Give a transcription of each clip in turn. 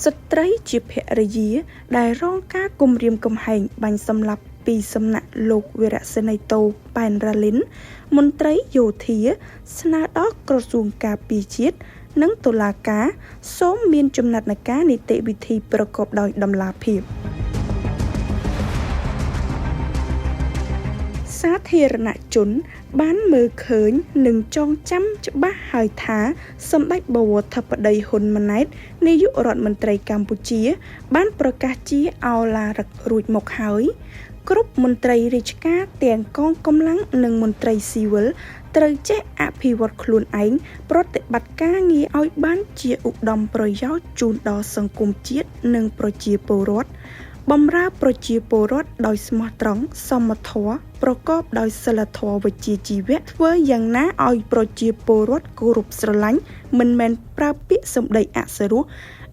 ស្ត្រីជាភរិយាដែលរងការគំរាមកំហែងបាញ់សម្លាប់ពីសំណាក់លោកវីរៈសេនីតូប៉ែនរ៉ាលីនមន្ត្រីយោធាស្នើដល់ក្រសួងការពារជាតិនិងតុលាការសូមមានចំណាត់ការនីតិវិធីប្រកបដោយតម្លាភាពសាធារណជនបានមើលឃើញនិងចងចាំច្បាស់ហើយថាសម្ដេចបវរធិបតីហ៊ុនម៉ាណែតនាយករដ្ឋមន្ត្រីកម្ពុជាបានប្រកាសជាឱឡារិករួចមកហើយគ្រប់មន្ត្រីរាជការទាំងកងកម្លាំងនិងមន្ត្រីស៊ីវិលត្រូវចេះអភិវឌ្ឍខ្លួនឯងប្រតិបត្តិការងារឲ្យបានជាឧត្តមប្រយោជន៍ជូនដល់សង្គមជាតិនិងប្រជាពលរដ្ឋបម្រើប្រជាពលរដ្ឋដោយស្មោះត្រង់សមធម៌ប្រកបដោយសីលធម៌វិជ្ជាជីវៈធ្វើយ៉ាងណាឲ្យប្រជាពលរដ្ឋគោរពស្រឡាញ់មិនមែនប្រើពាក្យសម្ដីអសុរោះ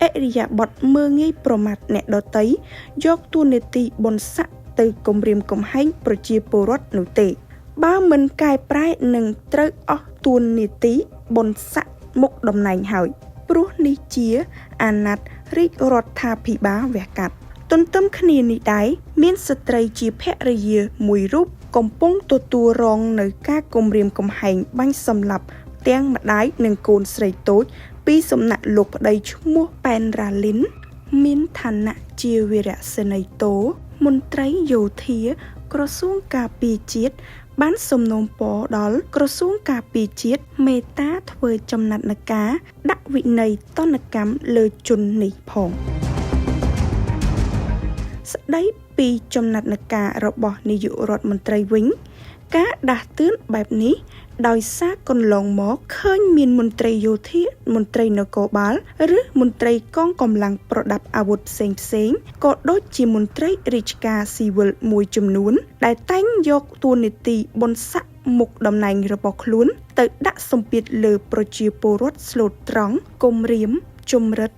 អរិយាបថមើលងាយប្រមាថអ្នកដទៃយកតួនាទីបុណ្យស័ក្តិទៅគំរាមកំហែងប្រជាពលរដ្ឋនោះទេបើមិនកែប្រែនឹងត្រូវអស់តួនាទីបុណ្យស័ក្តិមុខតំណែងហើយព្រោះនេះជាអាណត្តិរាជរដ្ឋាភិបាលវះកាត់ទន្ទឹមគ្នានេះដែរមានស្ត្រីជាភរិយាមួយរូបកំពុងទទួលរងនៅការគំរាមកំហែងបាញ់សម្លាប់ទាំងម្ដាយនិងកូនស្រីតូចពីសំណាក់លោកប្តីឈ្មោះប៉ែនរ៉ាលីនមានឋានៈជាវីរៈសេនីតូមន្ត្រីយោធាក្រសួងការពារជាតិបានសំណូមពរដល់ក្រសួងការពារជាតិមេត្តាធ្វើចំណាត់ការដាក់វិន័យទណ្ឌកម្មលើជននេះផងស្ដីពីចំណាត់ការរបស់នាយករដ្ឋមន្ត្រីវិញការដាស់តឿនបែបនេះដោយសារកន្លងមកឃើញមានមន្ត្រីយោធាមន្ត្រីនគរបាលឬមន្ត្រីកងកម្លាំងប្រដាប់អាវុធផ្សេងក៏ដូចជាមន្ត្រីរាជការស៊ីវិលមួយចំនួនដែលតែងយកតួនាទីបុណ្យស័ក្តិមុខតំណែងរបស់ខ្លួនទៅដាក់សម្ពាធលើប្រជាពលរដ្ឋស្លូតត្រង់គំរាមជំរិត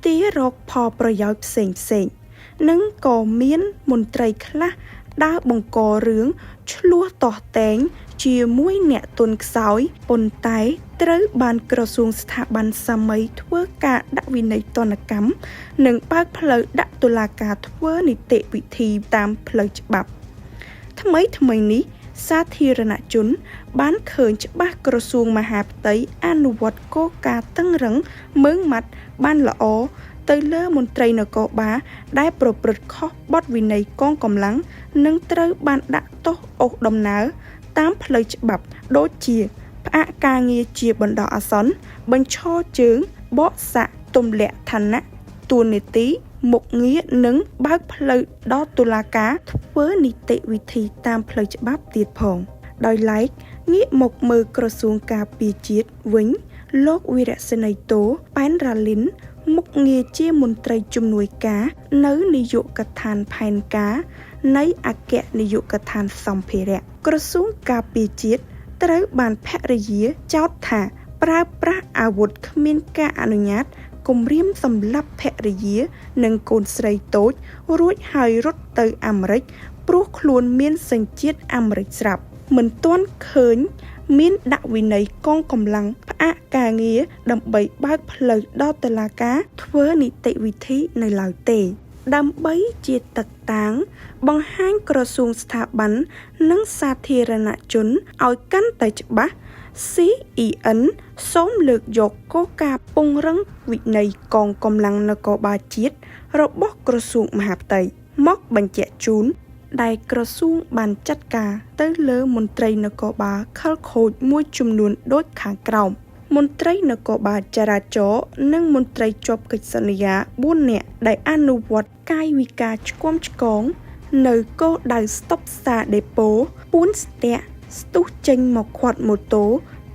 ទារកផលប្រយោជន៍ផ្សេងនិងក៏មានមន្ត្រីខ្លះដើរបង្ករឿងឆ្លោះទាស់តែងជាមួយអ្នកទុនខ្សោយប៉ុន្តែត្រូវបានក្រសួងស្ថាប័នសាមីធ្វើការដាក់វិន័យទណ្ឌកម្មនិងបើកផ្លូវដាក់តុលាការធ្វើនីតិវិធីតាមផ្លូវច្បាប់ថ្មីនេះសាធារណជនបានឃើញច្បាស់ក្រសួងមហាផ្ទៃអនុវត្តគោលការណ៍តឹងរ៉ឹងម៉ឺងម៉ាត់បានល្អទៅលើមន្ត្រីនគរបាលដែលប្រព្រឹត្តខុសបទវិន័យកងកម្លាំងនិងត្រូវបានដាក់ទោសអូសដំណើរតាមផ្លូវច្បាប់ដូចជាផ្អាកការងារជាបណ្ដោះអាសន្នបញ្ឈរជើងបកសាក់ទម្លាក់ឋានៈតួនាទីមុខងារនិងបើកផ្លូវដល់តុលាការធ្វើនីតិវិធីតាមផ្លូវច្បាប់ទៀតផងដោយឡែកងាកមកមើលក្រសួងការពារជាតិវិញលោកវីរៈសេនីតូប៉ែនរ៉ាលីនមុខងារជាមន្ត្រីជំនួយការនៅនាយកដ្ឋានផែនការនៃអគ្គនាយកដ្ឋានសម្ភារៈក្រសួងការពារជាតិត្រូវបានភរិយាចោទថាប្រើប្រាស់អាវុធគ្មានការអនុញ្ញាតគំរាមសម្លាប់ភរិយានិងកូនស្រីតូចរួចហើយរត់ទៅអាមេរិកព្រោះខ្លួនមានសញ្ជាតិអាមេរិកស្រាប់មិនទាន់ឃើញមានដាក់វិន័យកងកម្លាំងផ្អាកការងារដើម្បីបើកផ្លូវដល់តុលាការធ្វើនីតិវិធីនៅឡើយទេដើម្បីជាទឹកតាំងបង្ហាញក្រសួងស្ថាប័ននិងសាធារណជនឲ្យកាន់តែច្បាស់ CEN សូមលើកយកគោលការណ៍ពង្រឹងវិន័យកងកម្លាំងនគរបាលជាតិរបស់ក្រសួងមហាផ្ទៃមកបញ្ជាក់ជូនដែលក្រសួងបានចាត់ការទៅលើមន្ត្រីនគរបាលខិលខូចមួយចំនួនដូចខាងក្រោមមន្ត្រីនគរបាលចរាចរណ៍និងមន្ត្រីជាប់កិច្ចសន្យា4នាក់ដែលអនុវត្តកាយវិការឆ្គាំឆ្គងនៅគោលដៅស្តុបផ្សារដេប៉ូពួនស្ទាក់ស្ទុះចេញមកខាត់ម៉ូតូ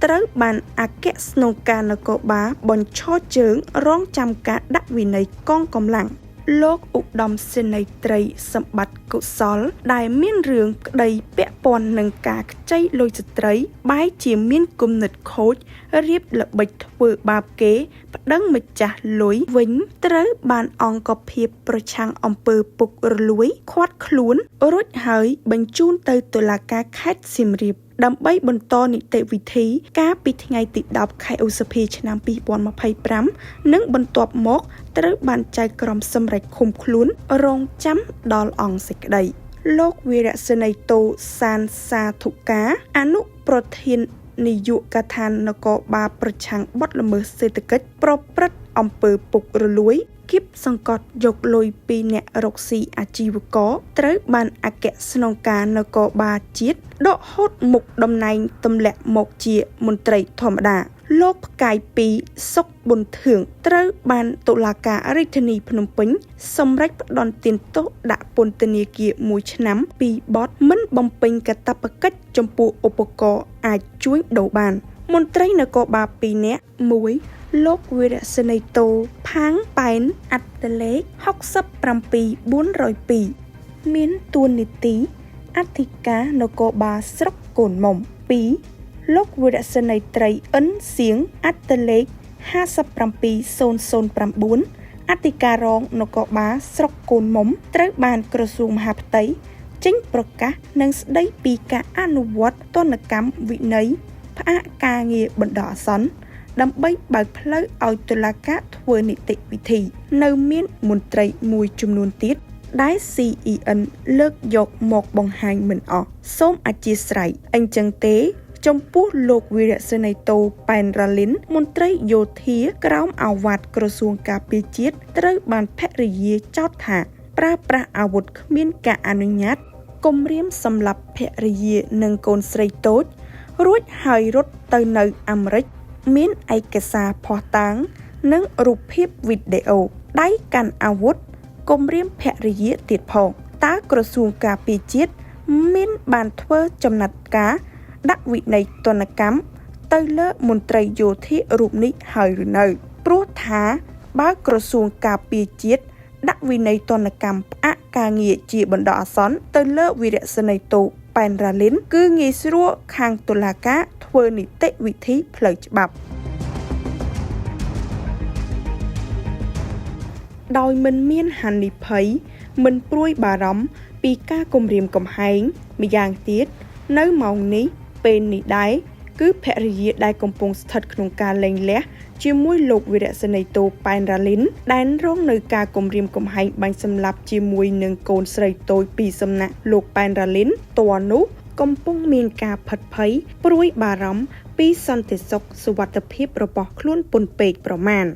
ត្រូវបានអគ្គស្នងការនគរបាលបញ្ឈរជើងរងចាំការដាក់វិន័យកងកម្លាំងលោកឧត្តមសេនីយ៍ត្រីសម្បត្តិកុសលដែលមានរឿងក្តីពាក់ព័ន្ធនឹងការខ្ចីលុយស្ត្រីបែរជាមានគំនិតខូចរៀបល្បិចធ្វើបាបគេប្តឹងម្ចាស់លុយវិញត្រូវបានអង្គភាពប្រឆាំងអំពើពុករលួយឃាត់ខ្លួនរួចហើយបញ្ជូនទៅតុលាការខេត្តសៀមរាប ដើម្បីបន្តនីតិវិធីការពីថ្ងៃទី10ខែឧសភាឆ្នាំ2025និងបន្ទាប់មកត្រូវបានចៅក្រមសម្រេចឃុំខ្លួនរងចាំដល់អង្គសេចក្តីលោកវីរៈសេនីយ៍តូសានសាធុការអនុប្រធាននាយកដ្ឋាននគរបាលប្រឆាំងបទល្មើសសេដ្ឋកិច្ចប្រព្រឹត្តអំពើពុករលួយគៀបសង្កត់យកលុយពីអ្នករកស៊ីអាជីវករត្រូវបានអគ្គស្នងការនគរបាលជាតិដកហូតមុខតំណែងទម្លាក់មកជាមន្ត្រីធម្មតាលោកផ្កាយ2សុកប៊ុនធឿងត្រូវបានតុលាការរាជធានីភ្នំពេញសម្រេចផ្តន្ទាទោសដាក់ពន្ធនាគារ1ឆ្នាំពីបទមិនបំពេញកាតព្វកិច្ចចំពោះឧបករណ៍អាចជួញដូរបានមន្ត្រីនគរបាល2នាក់1លោកវីរៈសេនីយ៍តូផាងប៉ែនអត្តលេខ67402មានតួនាទីអធិការនគរបាលស្រុកកូនមុំ2លោកវីរៈសេនីយ៍ត្រីអិនសៀងអត្តលេខ57009អធិការរងនគរបាលស្រុកកូនមុំត្រូវបានក្រសួងមហាផ្ទៃចេញប្រកាសនិងស្ដីពីការអនុវត្តទណ្ឌកម្មវិន័យផ្អាកការងារបណ្ដោះអាសន្នដើម្បីបើកផ្លូវឲ្យតុលាការធ្វើនីតិវិធីនៅមានមន្ត្រីមួយចំនួនទៀតដែល CEN លើកយកមកបង្ហាញមិនអស់សូមអធិស្ឋានអញ្ចឹងទេចំពោះលោកវីរៈសេនីយ៍តូប៉ែនរ៉ាលីនមន្ត្រីយោធាក្រោមអាវ៉ាត់ក្រសួងការពារជាតិត្រូវបានភរិយាចោទថាប្រើប្រាស់អាវុធគ្មានការអនុញ្ញាតគំរាមសម្លាប់ភរិយានិងកូនស្រីតូចរួចហើយរត់ទៅនៅអាមេរិកមានឯកសារភស្តុតាងនិងរូបភាពវីដេអូដៃកាន់អាវុធគំរាមភរិយាទៀតផងតើក្រសួងការពារជាតិមានបានធ្វើចំណាត់ការដាក់វិន័យទណ្ឌកម្មទៅលើមន្ត្រីយោធារូបនេះហើយឬនៅព្រោះថាបើក្រសួងការពារជាតិដាក់វិន័យទណ្ឌកម្មផ្អាកការងារជាបណ្ដោះអាសន្នទៅលើវីរៈសេនីយ៍តូប៉ែនរ៉ាលីនគឺងាយស្រួលខាងតុលាការធ្វើនីតិវិធីផ្លូវច្បាប់ដោយមិនមានហានិភ័យមិនព្រួយបារម្ភពីការគំរាមកំហែងម្យ៉ាងទៀតនៅម៉ោងនេះពេលនេះដែរគឺភរិយាដែលកំពុងស្ថិតក្នុងការលែងលះជាមួយលោកវីរៈសេនីយ៍តូប៉ែនរ៉ាលីនដែលរងនៅការគំរាមកំហែងបាញ់សម្លាប់ជាមួយនឹងកូនស្រីតូចពីសំណាក់លោកប៉ែនរ៉ាលីនតរនោះកំពុងមានការផិតភ័យព្រួយបារម្ភពីសន្តិសុខសុវត្ថិភាពរបស់ខ្លួនពន់ពេកប្រមាណ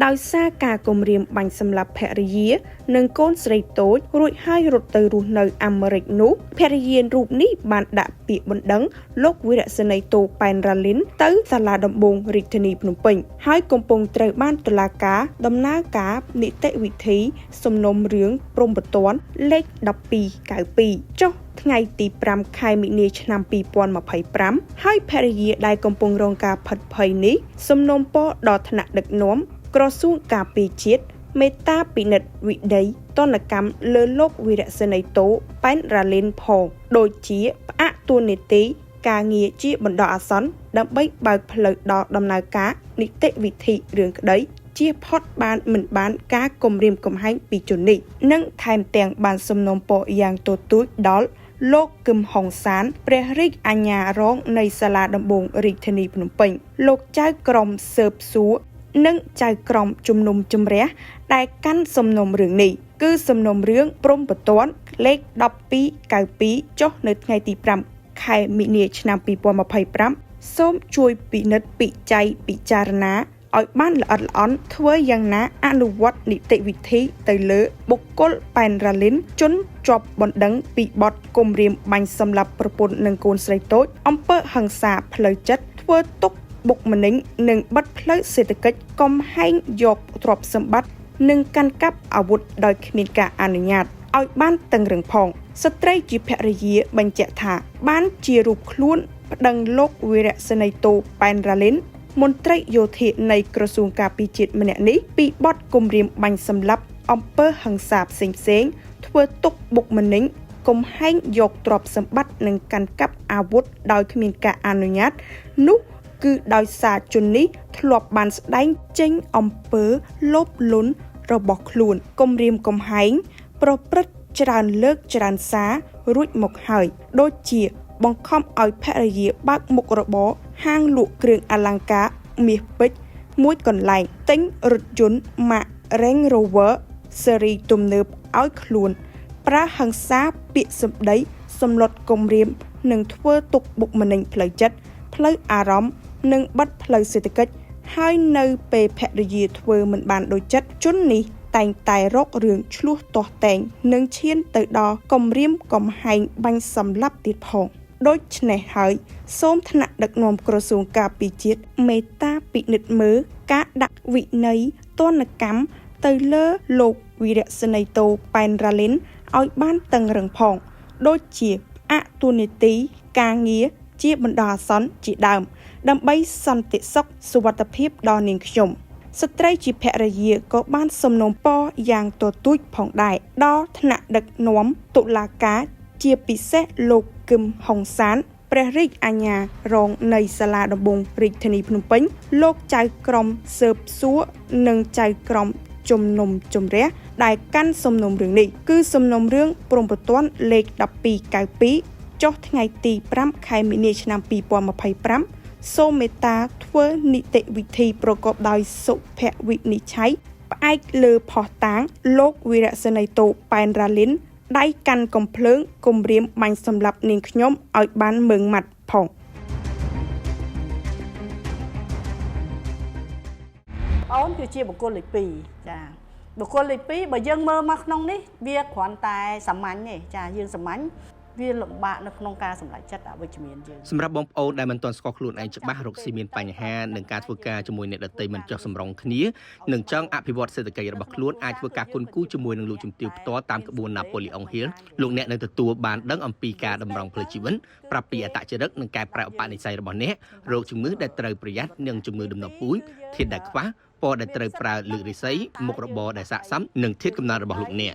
ដោយសារការគំរាមបាញ់សម្លាប់ភរិយានិងកូនស្រីតូចរួចហើយរត់ទៅរស់នៅអាមេរិកនោះភរិយារូបនេះបានដាក់ពាក្យបណ្ដឹងលោកវីរៈសេនីយ៍តូប៉ែនរ៉ាលីនទៅសាលាដំបងរាជធានីភ្នំពេញហើយកំពុងត្រូវបានតុលាការដំណើរការនីតិវិធីសំណុំរឿងព្រំប្រទានលេខ1292ចុះថ្ងៃទី5ខែមិនិនាឆ្នាំ2025ហើយភរិយាដែលកំពុងរងការផិតភ័យនេះសំណូមពរដល់ថ្នាក់ដឹកនាំក្រសួងការពារជាតិមេត្តាពិនិត្យវិន័យទណ្ឌកម្មលើលោកវីរៈសេនីយ៍តូប៉ែនរ៉ាលីនផងដូចជាផ្អាកតួនាទីការងារជាបណ្ដោះអាសន្នដើម្បីបើកផ្លូវដល់ដំណើរការនីតិវិធីរឿងក្តីជាផុតបានមិនបានការគំរាមកំហែងពីជននេះនិងថែមទាំងបានសំណូមពរយ៉ាងទទូចដល់លោកគឹមហុងសានព្រះរាជអាជ្ញារងនៃសាលាដំបងរាជធានីភ្នំពេញលោកចៅក្រមស៊ើបសួរនិងចៅក្រមជំនុំជម្រះដែលកាន់សំណុំរឿងនេះគឺសំណុំរឿងព្រំប្រទានលេខ1292ចុះនៅថ្ងៃទី5ខែមិនិនាឆ្នាំ2025សូមជួយពិនិត្យពិច័យពិចារណាឲ្យបានល្អិតល្អន់ធ្វើយ៉ាងណាអនុវត្តនីតិវិធីទៅលើបុគ្គលប៉ែនរ៉ាលីនជនជាប់បណ្ដឹងពីបទគំរាមបាញ់សម្លាប់ប្រពន្ធនិងកូនស្រីតូចអំពើហិង្សាផ្លូវចិត្តធ្វើទុកបុកម្នេញនិងបិទផ្លូវសេដ្ឋកិច្ចកំហែងយកទ្រព្យសម្បត្តិនិងកាន់កាប់អាវុធដោយគ្មានការអនុញ្ញាតឲ្យបានតឹងរឹងផងស្ត្រីជាភរិយាបញ្ជាក់ថាបានជារូបខ្លួនប្តឹងលោកវីរៈសេនីយ៍តូប៉ែនរ៉ាលីនមន្ត្រីយោធានៃក្រសួងការពារជាតិម្នាក់នេះពីបទគំរាមបាញ់សម្លាប់អំពើហិង្សាផ្សេងៗធ្វើទុកបុកម្នេញកំហែងយកទ្រព្យសម្បត្តិនិងកាន់កាប់អាវុធដោយគ្មានការអនុញ្ញាតនោះគឺដោយសារជននេះធ្លាប់បានស្ដែងចេញអំពើលោភលន់របស់ខ្លួនគំរាមកំហែងប្រព្រឹត្តច្រើនលើកច្រើនសាររួចមកហើយដូចជា បង្ខំឲ្យភរិយាបើកមុខរបរហាងលក់គ្រឿងអលង្ការមាសពេជ្រមួយកន្លែងទិញរថយន្តម៉ាក Range Rover ស៊េរីទំនើបឲ្យខ្លួនប្រើហិង្សាពាក្យសម្ដីសម្លុតគំរាមនិងធ្វើទុកបុកម្នេញផ្លូវចិត្តផ្លូវអារម្មណ៍និងបិទផ្លូវសេដ្ឋកិច្ចហើយនៅពេលភរិយាធ្វើមិនបានដូចចិត្តជននេះតែងតែរករឿងឆ្លោះទាស់តែងនិងឈានទៅដល់គំរាមកំហែងបាញ់សម្លាប់ទៀតផងដូច្នេះហើយសូមថ្នាក់ដឹកនាំក្រសួងការពារជាតិមេត្តាពិនិត្យមើលការដាក់វិន័យទណ្ឌកម្មទៅលើលោកវីរៈសេនីយ៍តូប៉ែនរ៉ាលីនឲ្យបានតឹងរឹងផងដូចជាអទូនីតិការងារជាបណ្ដោះអាសន្នជាដើមដើម្បីសន្តិសុខសុវត្ថិភាពដល់នាងខ្ញុំស្ត្រីជាភរិយាក៏បានសំណូមពរយ៉ាងទទូចផងដែរដល់ថ្នាក់ដឹកនាំតុលាការជាពិសេសលោកគឹមហុងសានព្រះរាជអាជ្ញារងនៃសាលាដំបងរាជធានីភ្នំពេញលោកចៅក្រមស៊ើបសួរនិងចៅក្រមជំនុំជម្រះដែលកាន់សំណុំរឿងនេះគឺសំណុំរឿងព្រំប្រទានលេខ1292ចុះថ្ងៃទី5ខែមីនាឆ្នាំ2025សូមមេត្តាធ្វើនីតិវិធីប្រកបដោយសុភវិនិច្ឆ័យផ្អែកលើភស្តុតាងលោកវីរៈសេនីយ៍តូប៉ែនរ៉ាលីនដៃកាន់កំភ្លើងគំរាមបាញ់សម្លាប់នាងខ្ញុំឲ្យបានមើងម៉ាត់ផងអូនគឺជាបុគ្គលលេខ2ចាបុគ្គលលេខ2បើយើងមើលមកក្នុងនេះវាគ្រាន់តែសាមញ្ញទេចាយើងសាមញ្ញវាលំបាកនៅក្នុងការសម្រេចចិត្តអវិជ្ជមានយើងសម្រាប់បងប្អូនដែលមិនទាន់ស្គាល់ខ្លួនឯងច្បាស់រកស៊ីមានបញ្ហានឹងការធ្វើការជាមួយអ្នកដទៃមិនចុះសម្រុងគ្នានិងចង់អភិវឌ្ឍសេដ្ឋកិច្ចរបស់ខ្លួនអាចធ្វើការគុនគូជាមួយនឹងលោកជំទាវផ្ទាល់តាមក្បួន Napoleon Hill លោកអ្នកនឹងទទួលបានដឹងអំពីការតម្រង់ផ្លូវជីវិតប្រាប់ពីអត្តចរិតនិងកែប្រែឧបនិស្ស័យរបស់អ្នករោគជំងឺដែលត្រូវប្រយ័ត្ននិងជំងឺដំណពូជធាតុដែលខ្វះពណ៌ដែលត្រូវប្រើលើករិស័យមុខរបរដែលស័ក្តិសមនិងធាតុកំណើតរបស់លោកអ្នក